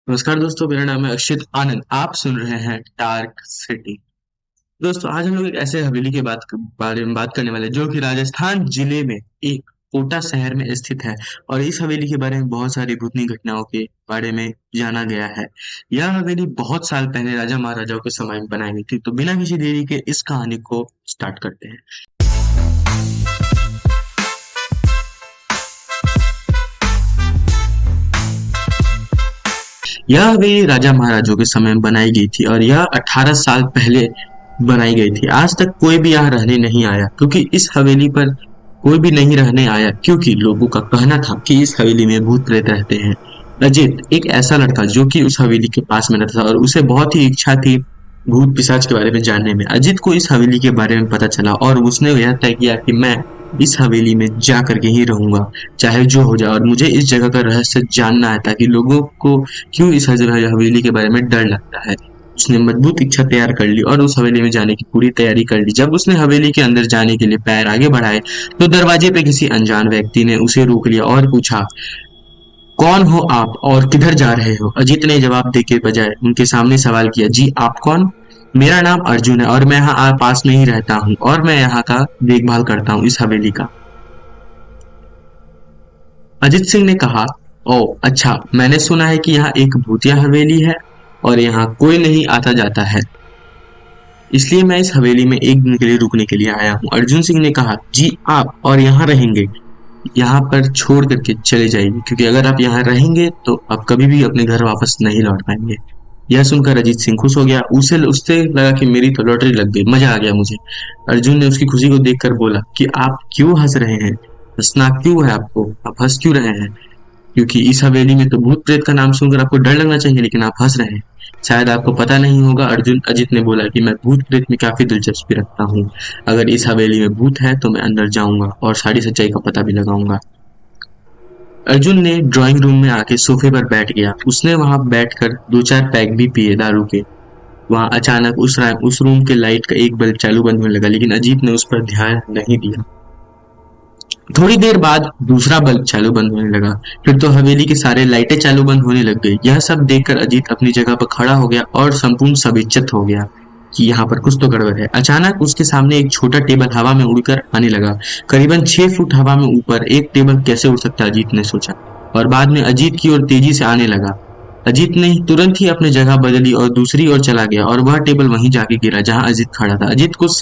नमस्कार दोस्तों, मेरा नाम है अक्षित आनंद। आप सुन रहे हैं डार्क सिटी। दोस्तों, आज हम लोग एक ऐसे हवेली के बारे में बात करने वाले हैं जो कि राजस्थान जिले में एक कोटा शहर में स्थित है। और इस हवेली के बारे में बहुत सारी भूतनी घटनाओं के बारे में जाना गया है। यह हवेली बहुत साल पहले राजा महाराजाओं के समय में बनाई गई थी। तो बिना किसी देरी के इस कहानी को स्टार्ट करते हैं। यह हवेली राजा महाराजों के समय में बनाई गई थी और यह 18 साल पहले बनाई गई थी। आज तक कोई भी यहाँ रहने नहीं आया, क्योंकि इस हवेली पर कोई भी नहीं रहने आया, क्योंकि लोगों का कहना था कि इस हवेली में भूत प्रेत रहते हैं। अजित एक ऐसा लड़का जो कि उस हवेली के पास में रहता था और उसे बहुत ही इच्छा थी भूत पिशाच के बारे में जानने में। अजित को इस हवेली के बारे में पता चला और उसने यह तय किया कि मैं इस हवेली में जा करके ही रहूंगा, चाहे जो हो जाए। और मुझे इस जगह का रहस्य जानना है, ताकि लोगों को क्यों इस हवेली के बारे में डर लगता है। उसने मजबूत इच्छा तैयार कर ली और उस हवेली में जाने की पूरी तैयारी कर ली। जब उसने हवेली के अंदर जाने के लिए पैर आगे बढ़ाए तो दरवाजे पे किसी अनजान व्यक्ति ने उसे रोक लिया और पूछा, कौन हो आप और किधर जा रहे हो? अजीत ने जवाब देके बजाय उनके सामने सवाल किया, जी आप कौन? मेरा नाम अर्जुन है और मैं यहाँ पास में ही रहता हूँ और मैं यहाँ का देखभाल करता हूँ, इस हवेली का। अजित सिंह ने कहा, ओ अच्छा, मैंने सुना है कि यहाँ एक भूतिया हवेली है और यहाँ कोई नहीं आता जाता है, इसलिए मैं इस हवेली में एक दिन के लिए रुकने के लिए आया हूँ। अर्जुन सिंह ने कहा, जी आप और यहाँ रहेंगे? यहाँ पर छोड़ करके चले जाइए, क्योंकि अगर आप यहाँ रहेंगे तो आप कभी भी अपने घर वापस नहीं लौट पाएंगे। यह सुनकर अजीत सिंह खुश हो गया। उससे लगा कि मेरी तो लॉटरी लग गई, मजा आ गया मुझे। अर्जुन ने उसकी खुशी को देखकर बोला कि आप क्यों हंस रहे हैं? हंसना क्यों है आपको? आप हंस क्यों रहे हैं? क्योंकि इस हवेली में तो भूत प्रेत का नाम सुनकर आपको डर लगना चाहिए, लेकिन आप हंस रहे हैं। शायद आपको पता नहीं होगा, अजित ने बोला, कि मैं भूत प्रेत में काफी दिलचस्पी रखता हूँ। अगर इस हवेली में भूत है तो मैं अंदर जाऊंगा और सारी सच्चाई का पता भी लगाऊंगा। अर्जुन ने ड्राइंग रूम में आके सोफे पर बैठ गया। उसने वहां बैठकर 2-4 पैक भी पिए दारू के। वहां अचानक उस रूम के लाइट का एक बल्ब चालू बंद होने लगा, लेकिन अजीत ने उस पर ध्यान नहीं दिया। थोड़ी देर बाद दूसरा बल्ब चालू बंद होने लगा, फिर तो हवेली के सारे लाइटें चालू बंद होने लग गई। यह सब देखकर अजीत अपनी जगह पर खड़ा हो गया और संपूर्ण सविच्छित हो गया कि यहाँ पर कुछ तो गड़बड़ है। अचानक उसके सामने एक छोटा टेबल हवा में उड़कर आने लगा। करीबन 6 फुट हवा में ऊपर एक टेबल कैसे उड़ सकता है, अजीत ने सोचा, और बाद में अजीत की ओर तेजी से आने लगा। अजीत ने तुरंत ही अपनी जगह बदली और दूसरी ओर चला गया और वह टेबल वहीं जाके गिरा जहां अजीत खड़ा था। अजीत कुछ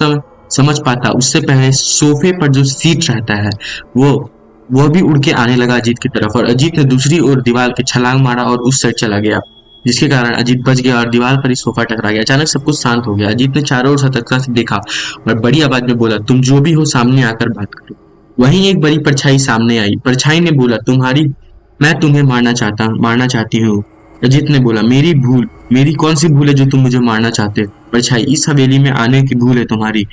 समझ पाता उससे पहले सोफे पर जो सीट रहता है वो भी उड़ के आने लगा अजीत की तरफ, और अजीत ने दूसरी ओर दीवार के छलांग मारा और उस साइड चला गया, जिसके कारण अजीत बच गया और दीवार पर ही सोफा टकरा गया। अचानक सब कुछ शांत हो गया। अजीत ने चारों ओर सतर्कता से देखा और बड़ी आवाज में बोला, तुम जो भी हो सामने आकर बात करो। वहीं एक बड़ी परछाई सामने आई। परछाई ने बोला, मैं तुम्हें मारना चाहती हूँ। अजीत ने बोला, मेरी कौन सी भूल है जो तुम मुझे मारना चाहते हो? परछाई, इस हवेली में आने की भूल है तुम्हारी।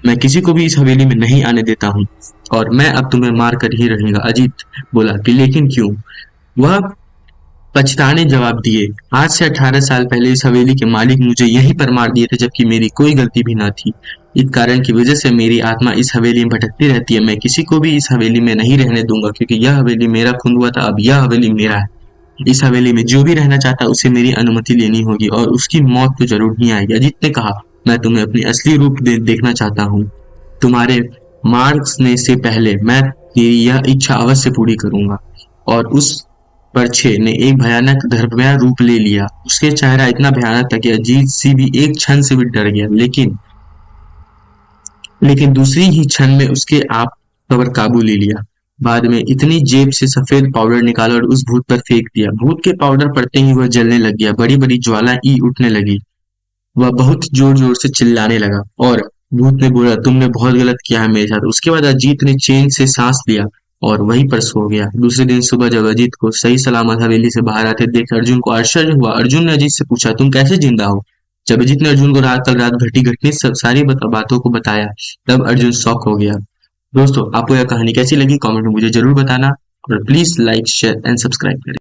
मैं किसी को भी इस हवेली में नहीं आने देता हूँ और मैं अब तुम्हें मार कर ही रहूंगा। अजीत बोला कि लेकिन क्यों? वह पछताने जवाब दिए, आज से 18 साल पहले इस हवेली के मालिक मुझे यहीं पर मार दिए थे, जबकि मेरी कोई गलती भी न थी। इस कारण की वजह से मेरी आत्मा इस हवेली में भटकती रहती है। मैं किसी को भी इस हवेली में नहीं रहने दूंगा, क्योंकि यह हवेली मेरा खून हुआ था, अब यह हवेली मेरा है। इस हवेली में जो भी रहना चाहता उसे मेरी अनुमति लेनी होगी और उसकी मौत तो जरूर नहीं आएगी। अजीत ने कहा, मैं तुम्हें अपनी असली रूप देखना चाहता हूँ। तुम्हारे मारने से पहले मैं तेरी यह इच्छा अवश्य पूरी करूंगा। और उस परछे ने एक भयानक धर्ममय रूप ले लिया। उसके चेहरा इतना भयानक था कि अजीत सिंह भी एक क्षण से भी डर गया, लेकिन दूसरी ही क्षण में उसके आप पर काबू ले लिया। बाद में इतनी जेब से सफेद पाउडर निकाला और उस भूत पर फेंक दिया। भूत के पाउडर पड़ते ही वह जलने लग गया। बड़ी बड़ी ज्वाला उठने लगी। वह बहुत जोर जोर से चिल्लाने लगा और भूत ने बोला, तुमने बहुत गलत किया है मेरे साथ। उसके बाद अजीत ने चैन से सांस लिया और वहीं पर सो गया। दूसरे दिन सुबह जब अजीत को सही सलामत हवेली से बाहर आते देख अर्जुन को आश्चर्य हुआ। अर्जुन ने अजीत से पूछा, तुम कैसे जिंदा हो? जब अजीत ने अर्जुन को कल रात घटी घटनी सारी बातों को बताया, तब अर्जुन शॉक हो गया। दोस्तों, आपको यह कहानी कैसी लगी कमेंट में मुझे जरूर बताना और please like share and subscribe करें।